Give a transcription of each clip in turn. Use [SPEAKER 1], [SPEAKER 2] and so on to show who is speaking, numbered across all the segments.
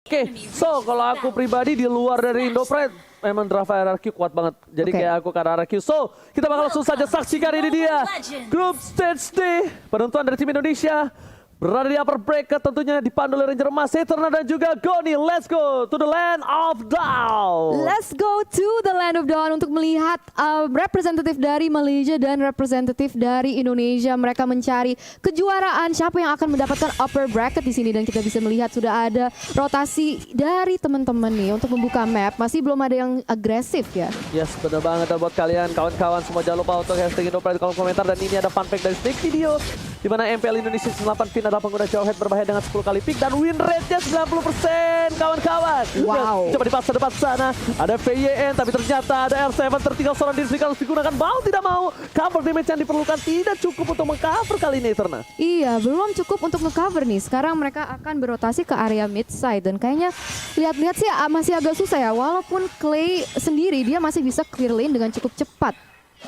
[SPEAKER 1] Oke, so kalau aku pribadi di luar dari Indo Pride, memang draft hierarchy kuat banget. Jadi kayak aku ke hierarchy. So, kita bakal langsung saja saksikan ini dia. Group Stage D, penentuan dari tim Indonesia. Berada di upper bracket tentunya dipandu oleh Ranger Emas, Eternal dan juga Goni. Let's go to the land of Dawn.
[SPEAKER 2] Let's go to the land of Dawn untuk melihat representatif dari Malaysia dan representatif dari Indonesia. Mereka mencari kejuaraan siapa yang akan mendapatkan upper bracket di sini, dan kita bisa melihat sudah ada rotasi dari teman-teman nih untuk membuka map. Masih belum ada yang agresif ya.
[SPEAKER 1] Yes, benar banget buat kalian kawan-kawan semua. Jangan lupa untuk hashtag Indopride di kolom komentar. Dan ini ada fun fact dari sneak video di mana MPL Indonesia 8 Fin adalah pengguna jauh head berbahaya dengan 10 kali pick dan win rate-nya 90% kawan-kawan.
[SPEAKER 2] Wow.
[SPEAKER 1] Coba dipaksa depan sana. Ada VYN tapi ternyata ada R7 tertinggal seorang diri harus digunakan. Mau tidak mau cover damage yang diperlukan tidak cukup untuk mengcover kali ini Eterna.
[SPEAKER 2] Iya, belum cukup untuk nge-cover nih. Sekarang mereka akan berotasi ke area mid side dan kayaknya lihat-lihat sih masih agak susah ya. Walaupun Clay sendiri dia masih bisa clear lane dengan cukup cepat.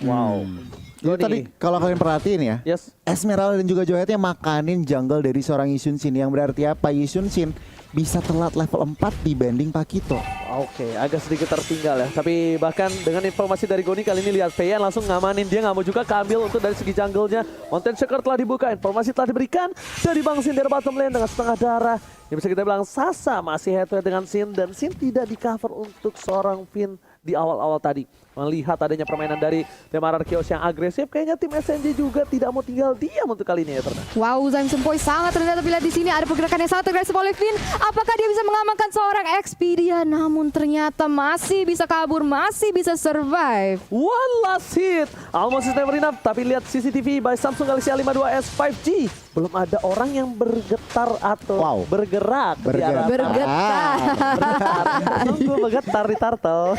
[SPEAKER 1] Wow.
[SPEAKER 3] Jadi tadi kalau kalian perhatiin ya,
[SPEAKER 1] Yes.
[SPEAKER 3] Esmeralda dan juga Joyetnya makanin jungle dari seorang Yisun Shin, yang berarti apa? Yisun Shin bisa telat level 4 dibanding Pakito.
[SPEAKER 1] Oke, agak sedikit tertinggal ya. Tapi bahkan dengan informasi dari Goni kali ini lihat VN langsung ngamanin, dia nggak mau juga keambil untuk dari segi jungle-nya. Mountain Shaker telah dibuka, informasi telah diberikan dari Bang Sin dari bottom lane dengan setengah darah. Yang bisa kita bilang Sasa masih head to head dengan Sin dan Sin tidak di cover untuk seorang Finn di awal-awal tadi. Melihat adanya permainan dari tim Ararkios yang agresif, kayaknya tim SNJ juga tidak mau tinggal diam untuk kali ini ya Terna.
[SPEAKER 2] Wow, Zaim Sempoi sangat rendah, tapi lihat di sini ada pergerakan yang sangat agresif oleh Finn. Apakah dia bisa mengamankan seorang Expedia? Namun ternyata masih bisa kabur, masih bisa survive.
[SPEAKER 1] One last hit, almost is never enough. Tapi lihat CCTV by Samsung Galaxy A52s 5G. Belum ada orang yang bergetar atau bergerak.
[SPEAKER 2] Bergetar.
[SPEAKER 1] Tunggu bergetar di turtle.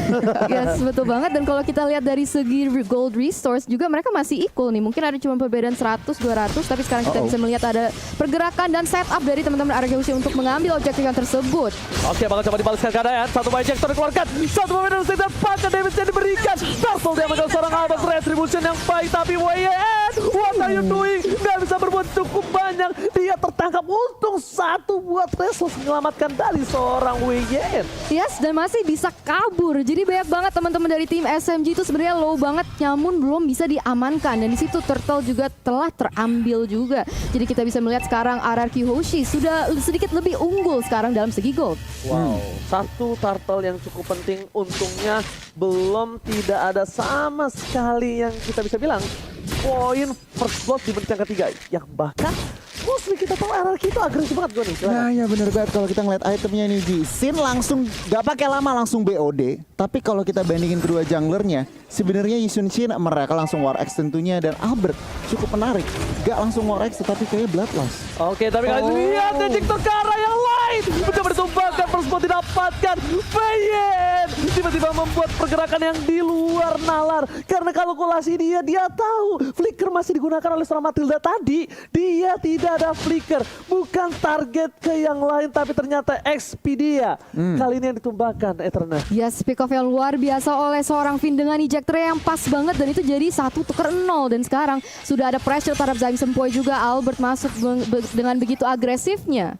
[SPEAKER 2] Yes, betul banget. Dan kalau kita lihat dari segi gold resource juga mereka masih equal nih. Mungkin ada cuma perbedaan 100-200, tapi sekarang kita bisa melihat ada pergerakan dan setup dari teman-teman RGUC untuk mengambil objektif yang tersebut.
[SPEAKER 1] Oke, bakal coba dibalaskan keadaan. Satu ejector dikeluarkan, satu pemain dari dan pakai damage yang diberikan. Turtle dia mengambil seorang Albert, retribution yang baik, tapi WYN, what are you doing? Nggak bisa berbuat cukup banyak. Dia tertangkap, untung satu buat Reslos menyelamatkan dari seorang WYN.
[SPEAKER 2] Yes, dan masih bisa kabur. Jadi banyak banget teman-teman dari tim SMG itu sebenarnya low banget, namun belum bisa diamankan. Dan di situ Turtle juga telah terambil juga. Jadi kita bisa melihat sekarang RRQ Hoshi sudah sedikit lebih unggul sekarang dalam segi gold.
[SPEAKER 1] Wow, satu turtle yang cukup penting. Untungnya belum tidak ada sama sekali yang kita bisa bilang poin first blood di menit yang ketiga. Yang bahkan mostly kita tahu RRQ itu agresif banget gue nih.
[SPEAKER 3] Nah ya bener banget kalau kita ngeliat itemnya nih Ji. Sin langsung gak pakai lama langsung BOD. Tapi kalau kita bandingin kedua junglernya, sebenarnya Yisun Shin mereka langsung War X tentunya, dan Albert cukup menarik. Gak langsung War X tetapi kayak Bloodlust.
[SPEAKER 1] Oke, tapi kalian lihat ejector ke arah yang lain. Mencoba ditumbangkan, first blood didapatkan. Bayen tiba-tiba membuat pergerakan yang di luar nalar. Karena kalkulasi dia tahu flicker masih digunakan oleh seorang Matilda tadi. Dia tidak ada flicker, bukan target ke yang lain, tapi ternyata Expedia kali ini yang ditumbangkan Eternal.
[SPEAKER 2] Yes, pick off yang luar biasa oleh seorang Finn dengan ejector yang pas banget, dan itu jadi 1-0. Dan sekarang sudah ada pressure terhadap Zaim Sempoi juga. Albert masuk dengan begitu agresifnya.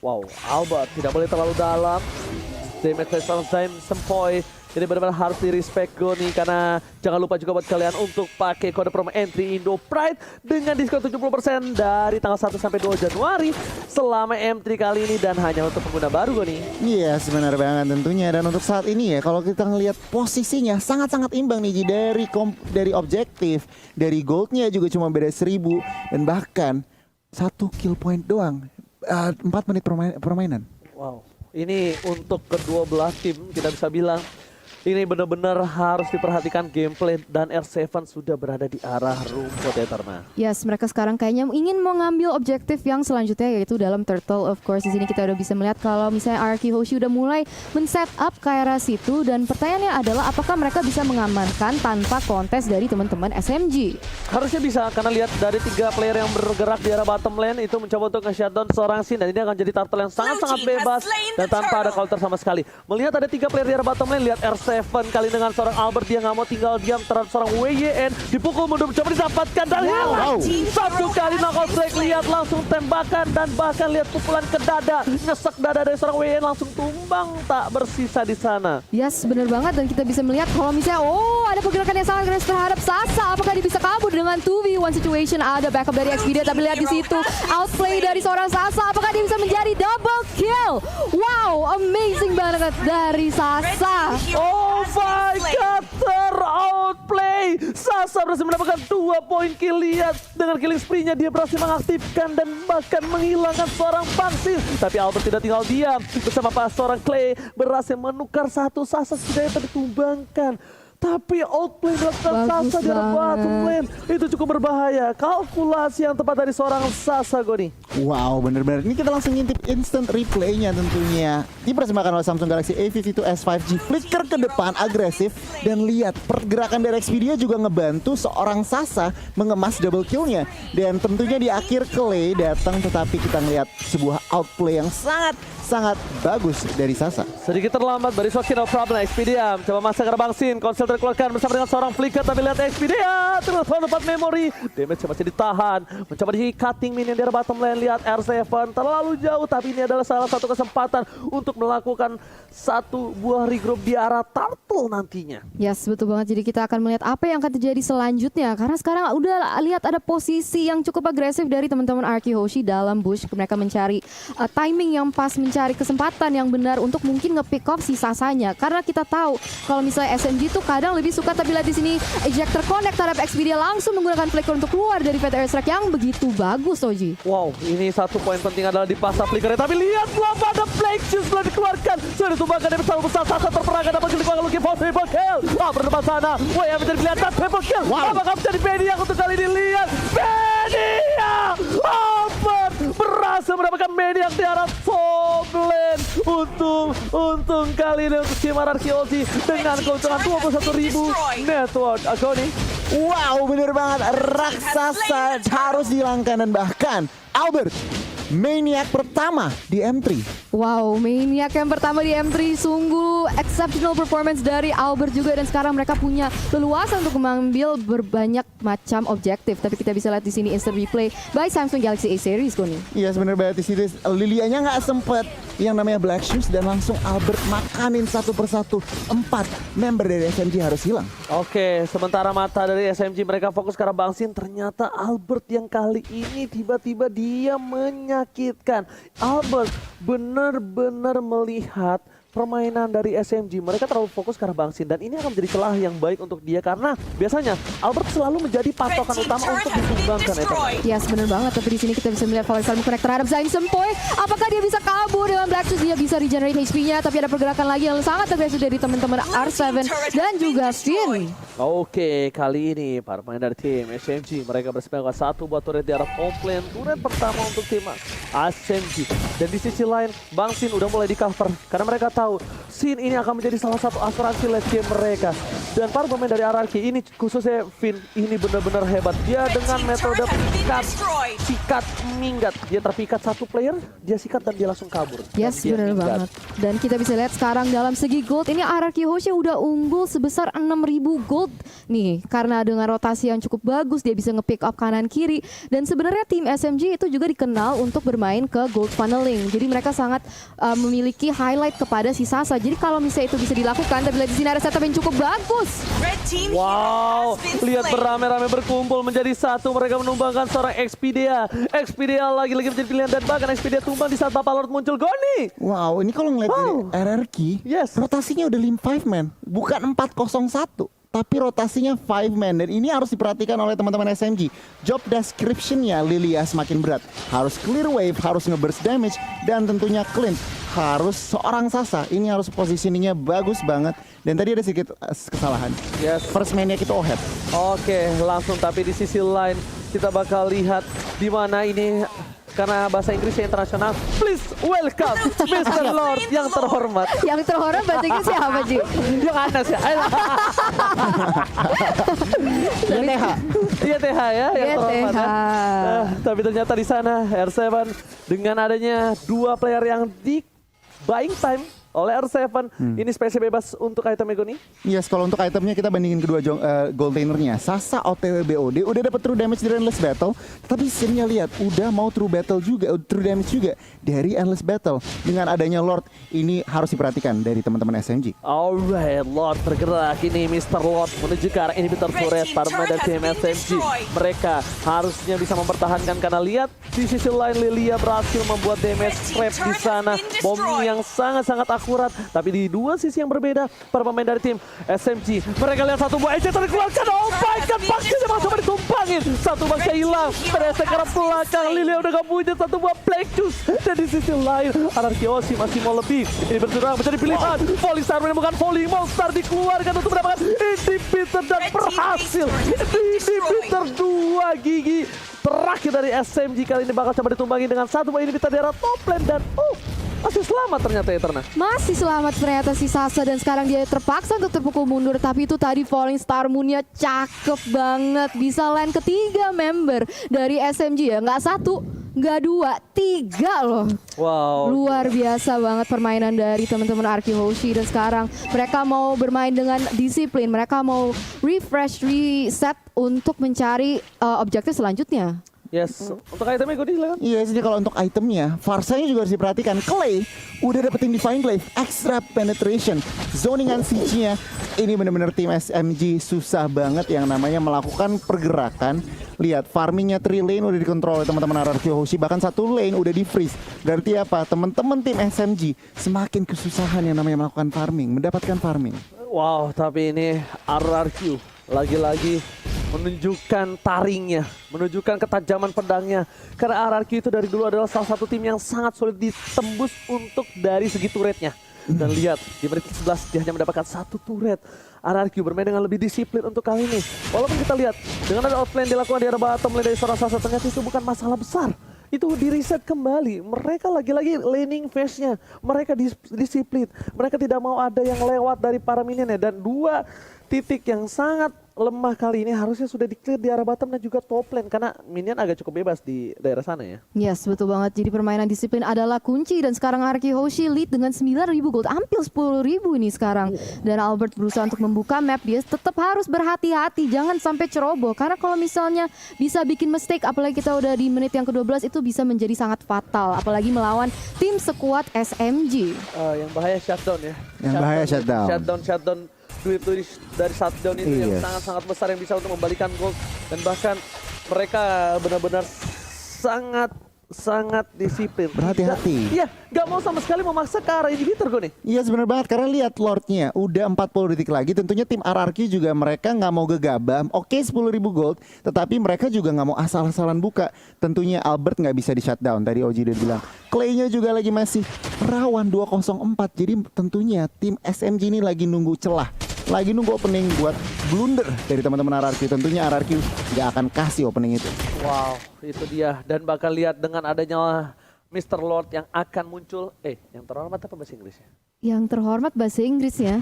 [SPEAKER 1] Wow, Albert tidak boleh terlalu dalam. Damage dari seorang Zaim Sempoi. Jadi benar-benar harus di-respect Goni, karena jangan lupa juga buat kalian untuk pakai kode promo entry Indo Pride dengan diskon 70% dari tanggal 1 sampai 2 Januari selama M3 kali ini, dan hanya untuk pengguna baru Goni.
[SPEAKER 3] Iya sebenar banget tentunya. Dan untuk saat ini ya, kalau kita ngelihat posisinya sangat-sangat imbang nih Ji. Dari objektif, dari goldnya juga cuma beda 1000, dan bahkan 1 kill point doang, 4 menit permainan.
[SPEAKER 1] Wow, ini untuk kedua belah tim kita bisa bilang ini benar-benar harus diperhatikan gameplay, dan R7 sudah berada di arah rumput Eterna.
[SPEAKER 2] Yes, mereka sekarang kayaknya ingin mengambil objektif yang selanjutnya, yaitu dalam Turtle. Of course, di sini kita udah bisa melihat kalau misalnya RRQ Hoshi udah mulai men-set up ke arah situ, dan pertanyaannya adalah apakah mereka bisa mengamankan tanpa kontes dari teman-teman SMG?
[SPEAKER 1] Harusnya bisa, karena lihat dari 3 player yang bergerak di arah bottom lane itu mencoba untuk nge-shutdown seorang Sin, dan ini akan jadi turtle yang sangat-sangat bebas dan tanpa ada counter sama sekali. Melihat ada 3 player di arah bottom lane, lihat R7 R7 kali dengan seorang Albert, dia nggak mau tinggal diam terhadap seorang WYN, dipukul mundur coba didapatkan dan hilang. Satu kali knockout strike, lihat langsung tembakan dan bahkan lihat pukulan ke dada, nyesek dada dari seorang WYN langsung tumbang tak bersisa di sana.
[SPEAKER 2] Yes, bener banget, dan kita bisa melihat kalau misalnya ada pergerakan yang sangat keras terhadap Sasa. Apakah dia bisa kabur dengan 2v1 situation? Ada backup dari Xperia, tapi lihat di situ outplay dari seorang Sasa. Apakah dia bisa menjadi double kill? Wow, amazing banget dari Sasa.
[SPEAKER 1] Oh my god, ter-outplay. Sasa berhasil mendapatkan 2 poin kill. Lihat dengan killing spree-nya dia berhasil mengaktifkan dan bahkan menghilangkan seorang Bangsin. Tapi Albert tidak tinggal diam, bersama pas seorang Clay berhasil menukar satu. Sasa setidaknya tadi tumbangkan. Tapi outplay dilakukan Sasa di bottom lane. Itu cukup berbahaya. Kalkulasi yang tepat dari seorang Sasa, Goni.
[SPEAKER 3] Wow, bener-bener. Ini kita langsung ngintip instant replaynya tentunya. Dipersembahkan oleh Samsung Galaxy A52s 5G. Flicker ke depan, agresif. Dan lihat, pergerakan dari Xperia juga ngebantu seorang Sasa mengemas double kill-nya. Dan tentunya di akhir Clay datang, tetapi kita ngelihat sebuah outplay yang sangat bagus dari Sasa.
[SPEAKER 1] Sedikit terlambat, but it's okay, no problem. Xperia coba masa ke Bangsin, konsel terkeluarkan bersama dengan seorang Flicker, tapi lihat Xperia terus dapat memori. Damage masih ditahan, mencoba di cutting minion di bottom lane. Lihat R7 terlalu jauh, tapi ini adalah salah satu kesempatan untuk melakukan satu buah regroup di arah Turtle nantinya.
[SPEAKER 2] Yes, betul banget. Jadi kita akan melihat apa yang akan terjadi selanjutnya. Karena sekarang udah lihat ada posisi yang cukup agresif dari teman-teman Arky Hoshi dalam bush. Mereka mencari timing yang pas, mencari kesempatan yang benar untuk mungkin nge-pick off si Sasanya. Karena kita tahu kalau misalnya SMG tuh kadang lebih suka, tapi lihat di sini ejector connect terhadap Xperia langsung menggunakan flicker untuk keluar dari Fat Airstrike yang begitu bagus, Oji.
[SPEAKER 1] Wow, ini satu poin penting adalah di pasar Flicker. Tapi lihat belum ada Plague Shoes belum dikeluarkan. Sudah ditumbangkan dari bersama besar. Sasa terperangkan dapat dikeluarkan looking for triple kill. Berdepan sana. Wah, yang menjadi pilihan triple kill. Apakah menjadi Maniac untuk kali ini? Lihat Maniac. Albert berhasil mendapatkan Maniac di arah top lane. Untung kali ini untuk tim Arky Hoshi dengan keuntungan 21.000 network. Agoni.
[SPEAKER 3] Wow, bener banget. Raksasa harus dihilangkan dan bahkan Albert Maniac pertama di M3.
[SPEAKER 2] Wow, Maniac yang pertama di M3, sungguh exceptional performance dari Albert juga, dan sekarang mereka punya leluasa untuk mengambil berbanyak macam objektif. Tapi kita bisa lihat di sini instant replay by Samsung Galaxy A series, Koni.
[SPEAKER 3] Iya, sebenarnya di situ Lilianya nggak sempet yang namanya Black Shoes dan langsung Albert makanin satu persatu. 4 member dari SMG harus hilang.
[SPEAKER 1] Oke, sementara mata dari SMG mereka fokus ke arah Bangsin. Ternyata Albert yang kali ini tiba-tiba dia menyakitkan. Albert benar-benar melihat permainan dari SMG. Mereka terlalu fokus ke arah Bangsin dan ini akan menjadi celah yang baik untuk dia karena biasanya Albert selalu menjadi patokan utama untuk ditumbangkan.
[SPEAKER 2] Yes, benar banget. Tapi di sini kita bisa melihat Valor Star connect terhadap Zain Sempoy. Apakah dia bisa kabur dengan Black Shoes? Dia bisa regenerate HP-nya, tapi ada pergerakan lagi yang sangat agresif dari teman-teman R7 dan juga Finn.
[SPEAKER 1] Oke, kali ini para pemain dari tim SMG mereka bersepakat satu buat turret di arah top lane. Turret pertama untuk tim SMG. Dan di sisi lain, Bangsin udah mulai di cover karena mereka tahu Sin ini akan menjadi salah satu asuransi late game mereka. Dan para pemain dari RRQ ini khususnya Finn ini benar-benar hebat. Dia dengan metode sikat minggat. Dia terpikat satu player, dia sikat dan dia langsung kabur.
[SPEAKER 2] Yes, benar banget. Dan kita bisa lihat sekarang dalam segi gold ini RRQ Hoshi udah unggul sebesar 6.000 gold nih. Karena dengan rotasi yang cukup bagus dia bisa nge-pick up kanan kiri. Dan sebenarnya tim SMG itu juga dikenal untuk bermain ke gold funneling. Jadi mereka sangat memiliki highlight kepada si Sasa. Jadi kalau misalnya itu bisa dilakukan, tapi lihat di sini ada setup yang cukup bagus.
[SPEAKER 1] Wow, lihat beramai-ramai berkumpul menjadi satu. Mereka menumbangkan seorang Xperia. Xperia lagi-lagi menjadi pilihan dan bahkan Xperia tumbang di saat Papa Lord muncul. Goni.
[SPEAKER 3] Wow, ini kalau ngeliat dari RRQ, rotasinya udah 5 man, bukan 401. Tapi rotasinya 5 man dan ini harus diperhatikan oleh teman-teman SMG. Job description-nya Lilia semakin berat. Harus clear wave, harus nge-burst damage, dan tentunya clean. Harus seorang Sasa, ini harus positioningnya bagus banget. Dan tadi ada sedikit kesalahan. First Maniac itu Ohead.
[SPEAKER 1] Oke, langsung tapi di sisi lain kita bakal lihat di mana ini karena bahasa Inggrisnya internasional. Please welcome Mr. Lord yang terhormat.
[SPEAKER 2] Yang terhormat bahasa Inggris siapa, Ji?
[SPEAKER 1] Yang atas ya.
[SPEAKER 3] YTH.
[SPEAKER 1] YTH ya, yang terhormat ya. Tapi ternyata di sana R7 dengan adanya dua player yang di buying time oleh R7. Ini spesial bebas untuk item Ego nih.
[SPEAKER 3] Yes, kalau untuk itemnya kita bandingin kedua gold lanernya. Sasa OTW BOD udah dapat true damage dari Endless Battle, tapi sini lihat udah mau true damage juga dari Endless Battle. Dengan adanya Lord ini harus diperhatikan dari teman-teman SMG.
[SPEAKER 1] Alright, Lord bergerak ini, Mr. Lord menuju ke arah inhibitor turret para pemain dari tim SMG. Mereka harusnya bisa mempertahankan karena lihat di sisi lain Lilia berhasil membuat damage trap di sana, bombing yang sangat-sangat akurat. Tapi di dua sisi yang berbeda, para pemain dari tim SMG mereka lihat satu buah eject dikeluarkan. Oh my god, Baxi malah coba ditumpangin. Satu Baxi hilang, ternyata ke arah belakang. Lilia udah gak punya satu buah Black Juice. Dan di sisi lain Anarkiosi masih mau lebih. Ini berjuang menjadi pilihan. Volley Star menemukan volley Monster dikeluarkan untuk mendapatkan inhibitor dan berhasil. Inhibitor 2 gigi terakhir dari SMG kali ini bakal coba ditumbangi dengan satu buah inhibitor di arah top lane dan masih selamat ternyata Eterna.
[SPEAKER 2] Masih selamat ternyata si Sasa dan sekarang dia terpaksa untuk terpukul mundur. Tapi itu tadi Falling Star Moon-nya cakep banget. Bisa lane ketiga member dari SMG ya. Nggak satu, nggak dua, tiga loh.
[SPEAKER 1] Wow.
[SPEAKER 2] Luar biasa banget permainan dari teman-teman Arki Hoshi. Dan sekarang mereka mau bermain dengan disiplin. Mereka mau refresh, reset untuk mencari objektif selanjutnya.
[SPEAKER 1] Yes, untuk itemnya gue silakan.
[SPEAKER 3] Iya, jadi kalau untuk itemnya, Farsanya juga harus diperhatikan. Clay udah dapetin Divine Glaive, extra penetration, zoningan siege-nya. Ini bener-bener tim SMG susah banget yang namanya melakukan pergerakan. Lihat, farmingnya 3 lane udah dikontrol oleh teman-teman RRQ Hoshi, bahkan 1 lane udah di freeze. Berarti apa? Teman-teman tim SMG semakin kesusahan yang namanya melakukan farming, mendapatkan farming.
[SPEAKER 1] Wow, tapi ini RRQ lagi-lagi menunjukkan taringnya, menunjukkan ketajaman pedangnya. Karena RRQ itu dari dulu adalah salah satu tim yang sangat sulit ditembus untuk dari segi turretnya. Dan lihat, di menit 11 dia hanya mendapatkan 1 turret. RRQ bermain dengan lebih disiplin untuk kali ini. Walaupun kita lihat, dengan ada outplay yang dilakukan di arah bottom lane dari seorang Sasa, ternyata itu bukan masalah besar. Itu di reset kembali. Mereka lagi-lagi laning phase-nya. Mereka disiplin. Mereka tidak mau ada yang lewat dari para minionnya. Dan 2 titik yang sangat lemah kali ini harusnya sudah di-clear di arah bottom dan juga top lane. Karena minion agak cukup bebas di daerah sana ya.
[SPEAKER 2] Yes, betul banget. Jadi permainan disiplin adalah kunci. Dan sekarang Arki Hoshi lead dengan 9.000 gold. Hampir 10.000 ini sekarang. Dan Albert berusaha untuk membuka map. Dia tetap harus berhati-hati. Jangan sampai ceroboh. Karena kalau misalnya bisa bikin mistake, apalagi kita udah di menit yang ke-12, itu bisa menjadi sangat fatal. Apalagi melawan tim sekuat SMG.
[SPEAKER 1] Yang bahaya shutdown ya.
[SPEAKER 3] Yang bahaya shutdown.
[SPEAKER 1] Shutdown. Duit dari shutdown itu yang
[SPEAKER 3] Yes.
[SPEAKER 1] sangat-sangat besar yang bisa untuk membalikan gold. Dan bahkan mereka benar-benar sangat disiplin.
[SPEAKER 3] Berhati-hati.
[SPEAKER 1] Iya, gak mau sama sekali memaksa ke arah inhibitor gue nih.
[SPEAKER 3] Iya sebenarnya banget, karena lihat Lordnya udah 40 detik lagi. Tentunya tim RRQ juga mereka nggak mau gegabah. Oke 10.000 gold, tetapi mereka juga nggak mau asal-asalan buka. Tentunya Albert nggak bisa di shutdown. Tadi Oji udah bilang Clay-nya juga lagi masih rawan 204. Jadi tentunya tim SMG ini lagi nunggu celah, lagi nunggu opening buat blunder dari teman-teman RRQ. Tentunya RRQ nggak akan kasih opening itu.
[SPEAKER 1] Wow, itu dia. Dan bakal lihat dengan adanya Mr. Lord yang akan muncul. Yang terhormat apa bahasa Inggrisnya?
[SPEAKER 2] Yang terhormat bahasa Inggrisnya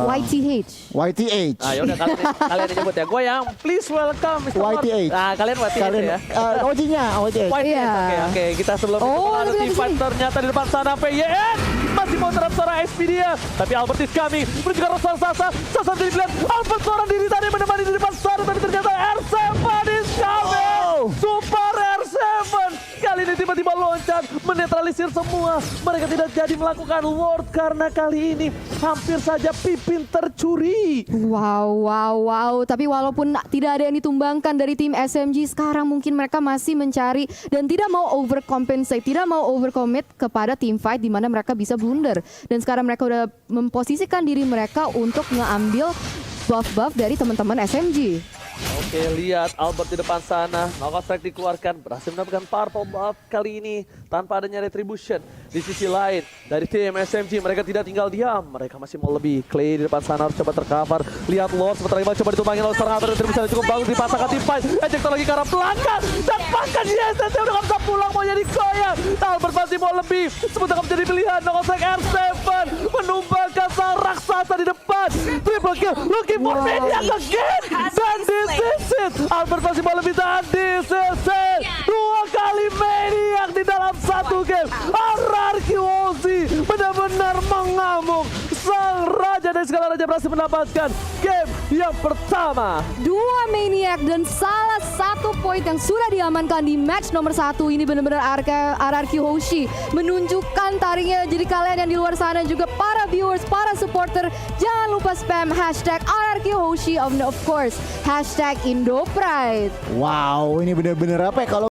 [SPEAKER 2] YTH.
[SPEAKER 3] YTH.
[SPEAKER 1] Ah, yaudah kalian nyebut ya. Gue yang please welcome Mr. Lord.
[SPEAKER 3] YTH.
[SPEAKER 1] Nah, kalian YTH ya.
[SPEAKER 3] Ojinya YTH.
[SPEAKER 1] YTH.
[SPEAKER 2] Iya.
[SPEAKER 1] Oke. Kita sebelum itu ada
[SPEAKER 2] tapi
[SPEAKER 1] tim
[SPEAKER 2] di
[SPEAKER 1] fight
[SPEAKER 2] sini.
[SPEAKER 1] ternyata di depan sana PYN masih mau terhadap seorang SP dia. Tapi Albert is coming. Menuju ke arah Sasa. Sasa dilihat Albert seorang diri tadi menemani di depan sana. Tapi ternyata R7 is coming. Super R7. Kali ini tiba-tiba loncat menetralisir semua. Mereka tidak jadi melakukan Lord karena kali ini hampir saja Pipin tercuri.
[SPEAKER 2] Wow. Tapi walaupun tidak ada yang ditumbangkan dari tim SMG, sekarang mungkin mereka masih mencari dan tidak mau overcompensate, tidak mau overcommit kepada team fight di mana mereka bisa blunder. Dan sekarang mereka udah memposisikan diri mereka untuk ngeambil buff-buff dari teman-teman SMG.
[SPEAKER 1] Oke, lihat Albert di depan sana. Knockout strike dikeluarkan, berhasil mendapatkan purple buff kali ini tanpa adanya retribution. Di sisi lain, dari tim SMG mereka tidak tinggal diam. Mereka masih mau lebih. Clay di depan sana harus coba tercover. Lihat Lord sebentar lagi coba ditumbangin oleh seorang atau retribution yang cukup bagus dipasangkan tim fight. Ejector lagi ke arah belakang. Dan bahkan YSS udah gak bisa pulang, mau jadi goyang. Albert masih mau lebih. Sebentar menjadi pilihan. Knockout strike R7 menumbangkan sang raksasa di depan. Triple kill, looking for Maniac again. Dan this is it. Albert masih mau lebih, dan this is it. 2 kali Maniac di dalam 1 game. RRQ Ozzy benar-benar mengalahkan Raja dari Segala Raja berhasil mendapatkan game yang pertama.
[SPEAKER 2] 2 Maniac dan salah satu poin yang sudah diamankan di match nomor 1. Ini benar-benar RRQ Hoshi menunjukkan taringnya. Jadi kalian yang di luar sana juga para viewers, para supporter, jangan lupa spam hashtag RRQ Hoshi of course hashtag Indo Pride.
[SPEAKER 3] Wow, ini bener-bener apa ya, kalau